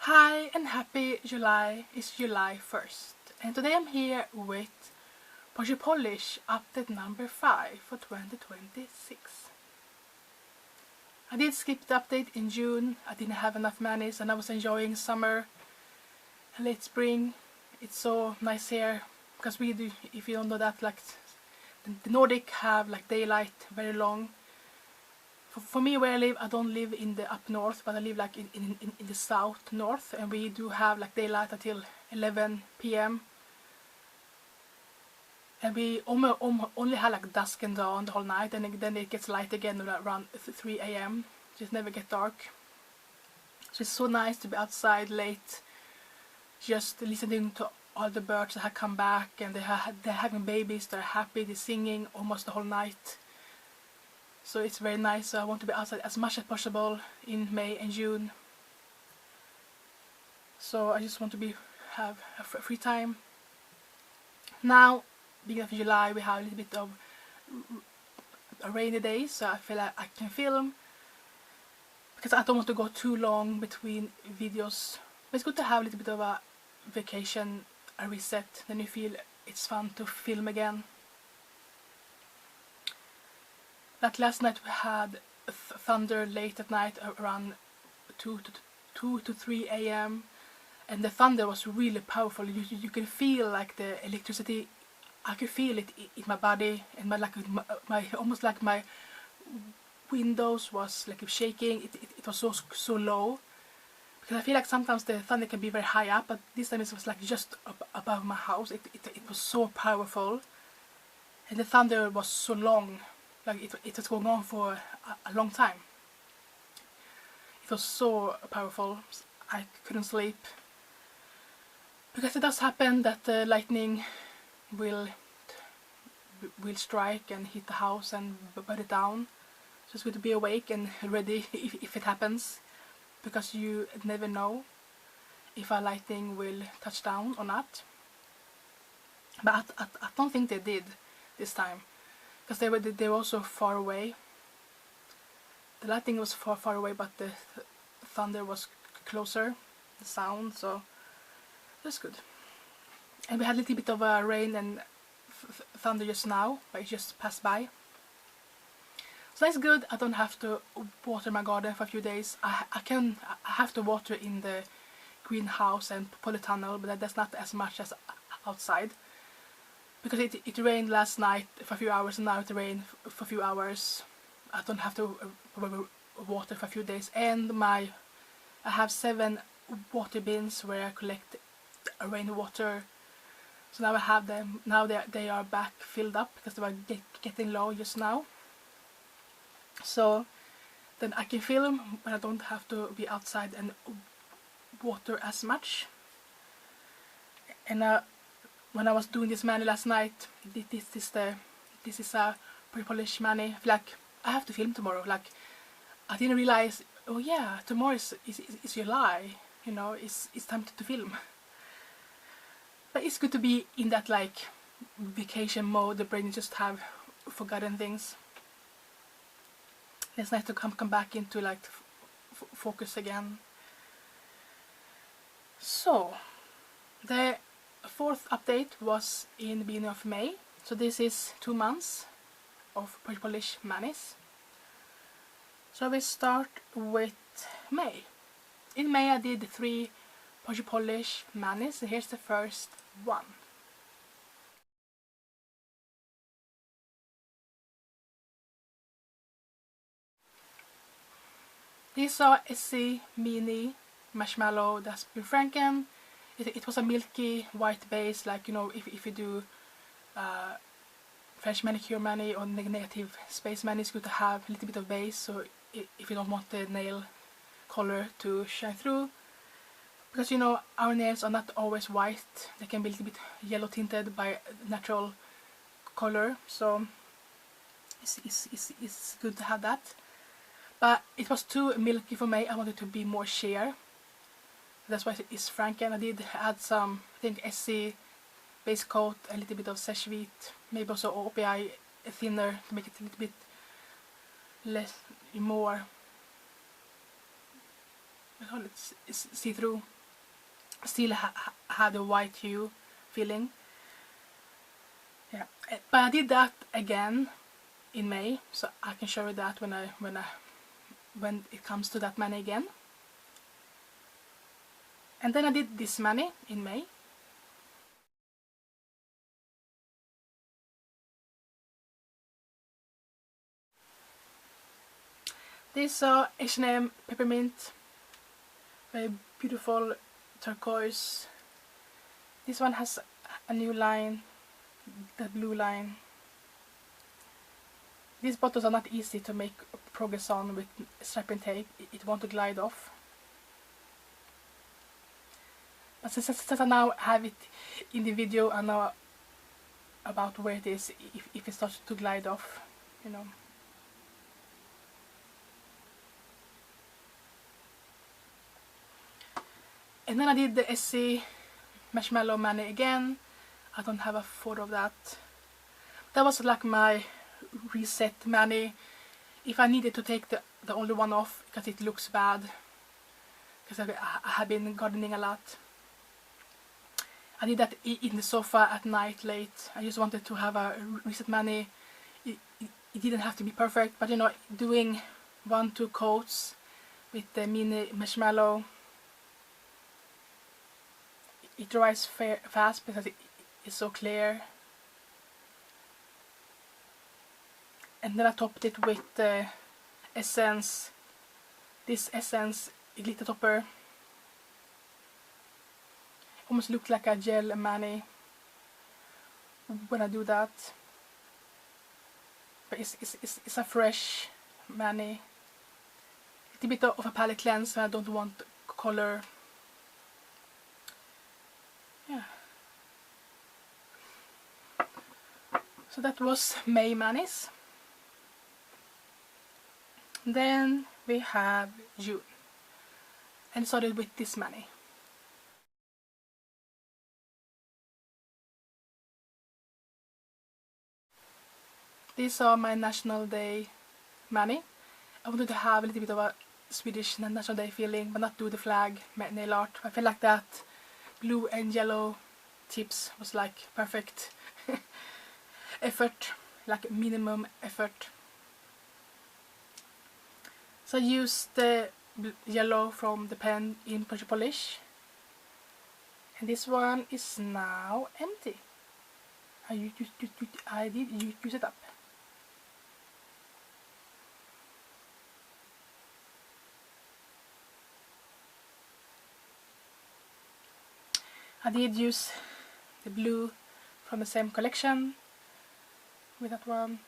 Hi and happy July. It's July 1st and today I'm here with Porsche Polish update number 5 for 2026. I did skip the update in June. I didn't have enough manis and I was enjoying summer and late spring. It's so nice here because we do, if you don't know that, like the Nordic have like daylight very long. For me, where I live, I don't live in the up north, but I live like in the south north, and we do have like daylight until 11 p.m. and we only have like dusk and dawn the whole night, and then it gets light again around 3 a.m. Just never get dark. So it's so nice to be outside late, just listening to all the birds that have come back, and they're having babies. They're happy. They're singing almost the whole night. So it's very nice. So I want to be outside as much as possible in May and June. So I just want to have a free time. Now, beginning of July, we have a little bit of a rainy day, so I feel like I can film because I don't want to go too long between videos. But it's good to have a little bit of a vacation, a reset. Then you feel it's fun to film again. Like last night we had thunder late at night around 2 to 3 a.m. and the thunder was really powerful. You can feel like the electricity. I could feel it in my body, and my almost like my windows was like shaking. It was so low because I feel like sometimes the thunder can be very high up, but this time it was like just above my house. It was so powerful, and the thunder was so long. Like it was going on for a long time. It was so powerful. I couldn't sleep because it does happen that the lightning will strike and hit the house and burn it down. So it's good to be awake and ready if it happens, because you never know if a lightning will touch down or not. But I don't think they did this time, because they were also far away. The lightning was far away, but the thunder was closer, the sound, so that's good. And we had a little bit of rain and thunder just now, but it just passed by. So that's good. I don't have to water my garden for a few days. I have to water in the greenhouse and polytunnel, but that's not as much as outside. Because it rained last night for a few hours, and now it rained for a few hours. I don't have to water for a few days. And I have 7 water bins where I collect rainwater. So now I have them. Now they are back filled up because they were getting low just now. So then I can film when I don't have to be outside and water as much. And when I was doing this mani last night, this is a pre-polished mani. I feel like I have to film tomorrow. Like I didn't realize, oh yeah, tomorrow is July. You know, it's time to film. But it's good to be in that like vacation mode. The brain just have forgotten things. It's nice to come back into like focus again. So the 4th update was in the beginning of May, so this is 2 months of Porsche Polish manis. So we start with May. In May I did 3 Porsche Polish manis, and here's the first one. These are SC Mini Marshmallow that's been franken. It was a milky white base, like, you know, if you do French manicure mani or negative space mani, it's good to have a little bit of base, so if you don't want the nail color to shine through. Because, you know, our nails are not always white, they can be a little bit yellow tinted by natural color, so it's good to have that. But it was too milky for me. I wanted to be more sheer. That's why it's franken. I did add some, I think, SC base coat, a little bit of Seshvit, maybe also OPI thinner to make it a little bit less, more, I call it see-through. still had a white hue feeling. Yeah, but I did that again in May, so I can show you that when it comes to that mani again. And then I did this mani in May. This H&M Peppermint, very beautiful turquoise. This one has a new line, the blue line. These bottles are not easy to make progress on with strap and tape. It wants to glide off. But since I now have it in the video, I know about where it is if it starts to glide off, you know. And then I did the Essie Marshmallow Mani again. I don't have a photo of that. That was like my reset mani. If I needed to take the only one off because it looks bad, because I have been gardening a lot. I did that in the sofa at night late. I just wanted to have a reset mani. It didn't have to be perfect, but you know, doing 1-2 coats with the mini marshmallow, it dries fast because it's so clear. And then I topped it with the Essence, this Essence glitter topper. Almost looked like a gel mani when I do that, but it's a fresh mani. It's a bit of a palette cleanse when I don't want color. Yeah. So that was May manis. Then we have June, and it started with this mani. These are my National Day mani. I wanted to have a little bit of a Swedish National Day feeling, but not do the flag nail art. I feel like that blue and yellow tips was like perfect effort, like minimum effort. So I used the yellow from the pen in Pressure Polish, and this one is now empty. I did use it up. I did use the blue from the same collection with that one.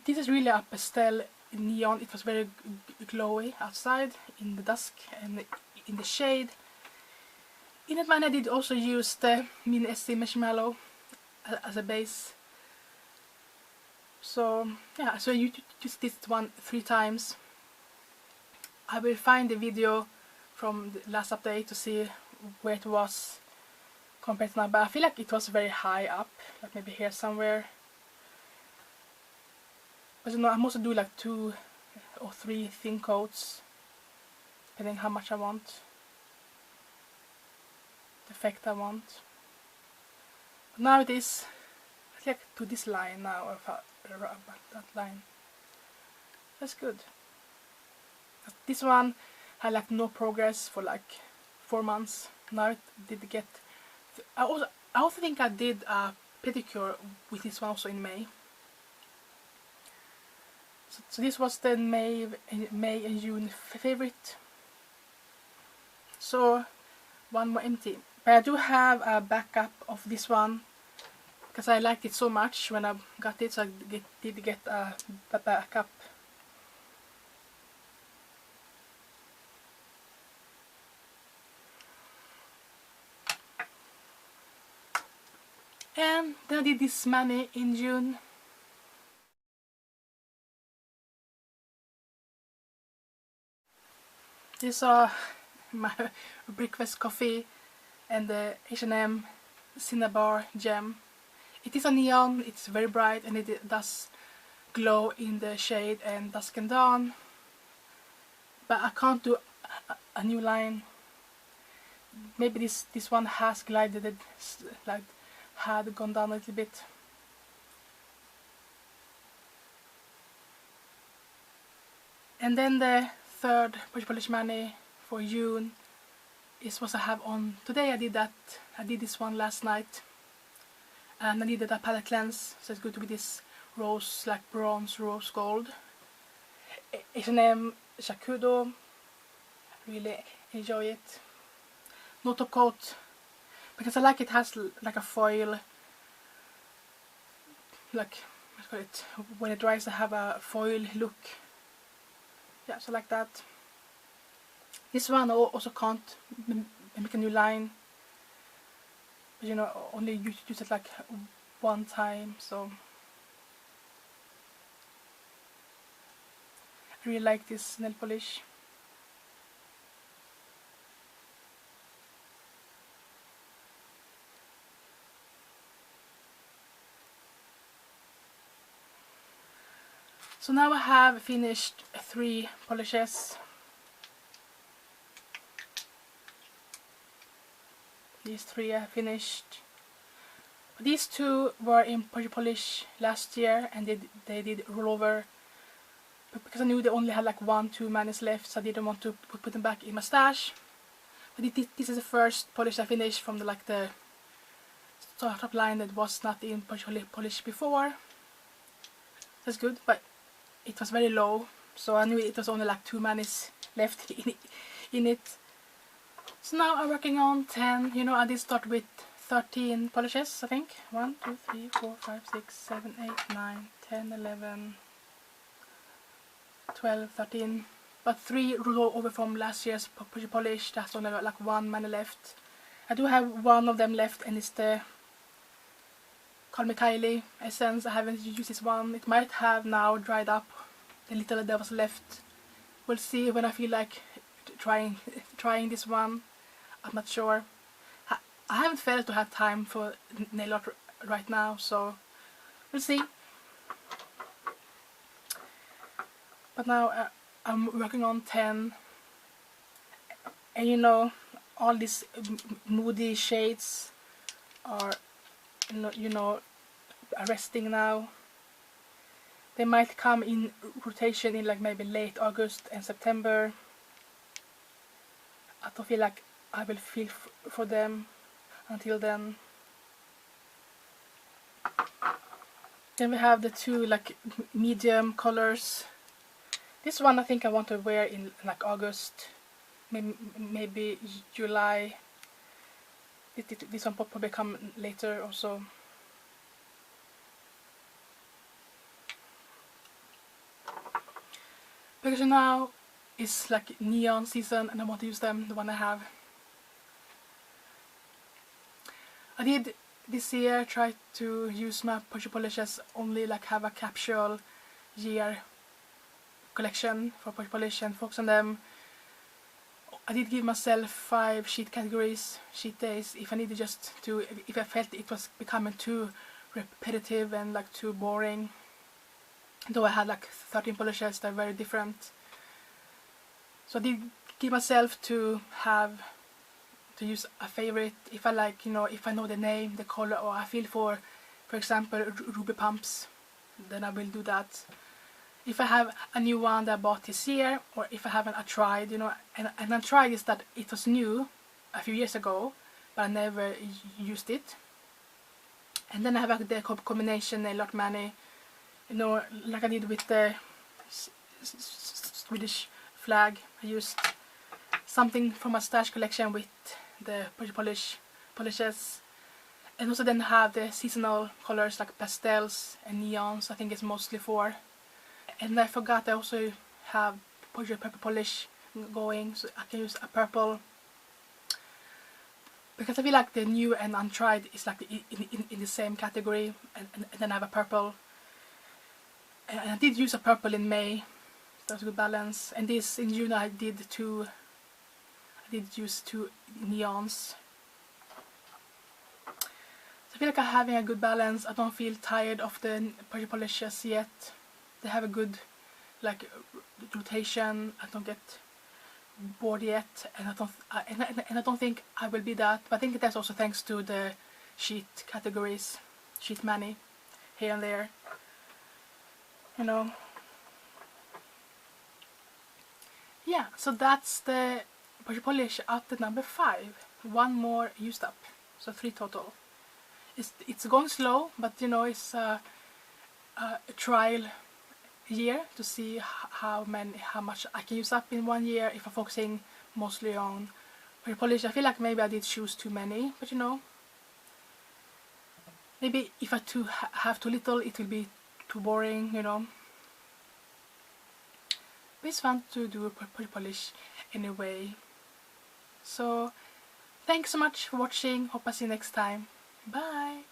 This is really a pastel neon. It was very glowy outside in the dusk and in the shade. In that one I did also use the mini Essie Marshmallow as a base. So yeah, so you use this one 3 times. I will find the video from the last update to see where it was compared to now, but I feel like it was very high up, like maybe here somewhere. But you know, I'm also doing like 2 or 3 thin coats, depending how much I want, the effect I want. But now it is like to this line now, or that line. That's good. This one had like no progress for like 4 months. Now it did get. I also think I did a pedicure with this one also in May. So this was the May and June favorite. So one more empty. But I do have a backup of this one because I liked it so much when I got it, so I did get a backup. And then I did this mani in June. These are my breakfast coffee and the H&M Cinnabar Gem. It is a neon, it's very bright, and it does glow in the shade and dusk and dawn. But I can't do a new line maybe this one has glided, like had gone down a little bit. And then the third Push Polish Mani for June is what I have on today. I did this one last night, and I needed a palette cleanse, so it's good to be this rose, like bronze rose gold. H&M Shakudo, really enjoy it. No top coat, because I like it has like a foil, like, let's call it, when it dries I have a foil look. Yeah, so like that. This one also can't make a new line, but you know, only use it like one time, so I really like this nail polish. So now I have finished 3 polishes. These 3 I finished. These 2 were in polish last year, and they did roll over, but because I knew they only had like 1-2 manis left, so I didn't want to put them back in my stash. But this is the first polish I finished from the top line that was not in polish before. That's good, but it was very low, so I knew it was only like 2 manis left in it. So now I'm working on 10. You know, I did start with 13 polishes, I think. 1, 2, 3, 4, 5, 6, 7, 8, 9, 10, 11, 12, 13. But 3 roll over from last year's polish. That's only like 1 mani left. I do have one of them left, and it's the Call Me Kylie essence. I haven't used this one. It might have now dried up, the little that was left. We'll see when I feel like trying this one. I'm not sure. I haven't felt to have time for nail art right now, so we'll see. But now I'm working on 10, and you know, all these moody shades are resting now. They might come in rotation in like maybe late August and September. I don't feel like I will feel for them until then. Then we have the 2 like medium colors. This one I think I want to wear in like August, maybe July. This one probably come later also. Because now it's like neon season, and I want to use them, the one I have. I did this year try to use my polishes only like have a capsule year collection for polish and focus on them. I did give myself 5 sheet categories, sheet days, if I needed if I felt it was becoming too repetitive and like too boring. Though I had like 13 polishes, they're very different. So I did give myself to use a favorite if I like, if I know the name, the color, or I feel for example, ruby pumps, then I will do that. If I have a new one that I bought this year, or if I haven't, I tried, and I tried is that it was new a few years ago, but I never used it. And then I have like the combination nail art mani, like I did with the Swedish flag. I used something from my stash collection with the polishes, and also then have the seasonal colors like pastels and neons. I think it's mostly for. And I forgot I also have purple polish going, so I can use a purple, because I feel like the new and untried is like in the same category, and then I have a purple. And I did use a purple in May. That was a good balance. And this in June I did use 2 neons. So I feel like I'm having a good balance. I don't feel tired of the polishes yet. They have a good like rotation. I don't get bored yet, and I don't think I will be that. But I think that's also thanks to the sheet categories, sheet many here and there, you know. Yeah, so that's the brush polish at number 5. One more used up, so 3 total. It's going slow, but you know, it's a trial year to see how much I can use up in 1 year if I'm focusing mostly on brush polish. I feel like maybe I did choose too many, but you know, maybe if I have too little, it will be too boring, you know. But it's fun to do brush polish anyway. So thanks so much for watching. Hope I see you next time. Bye!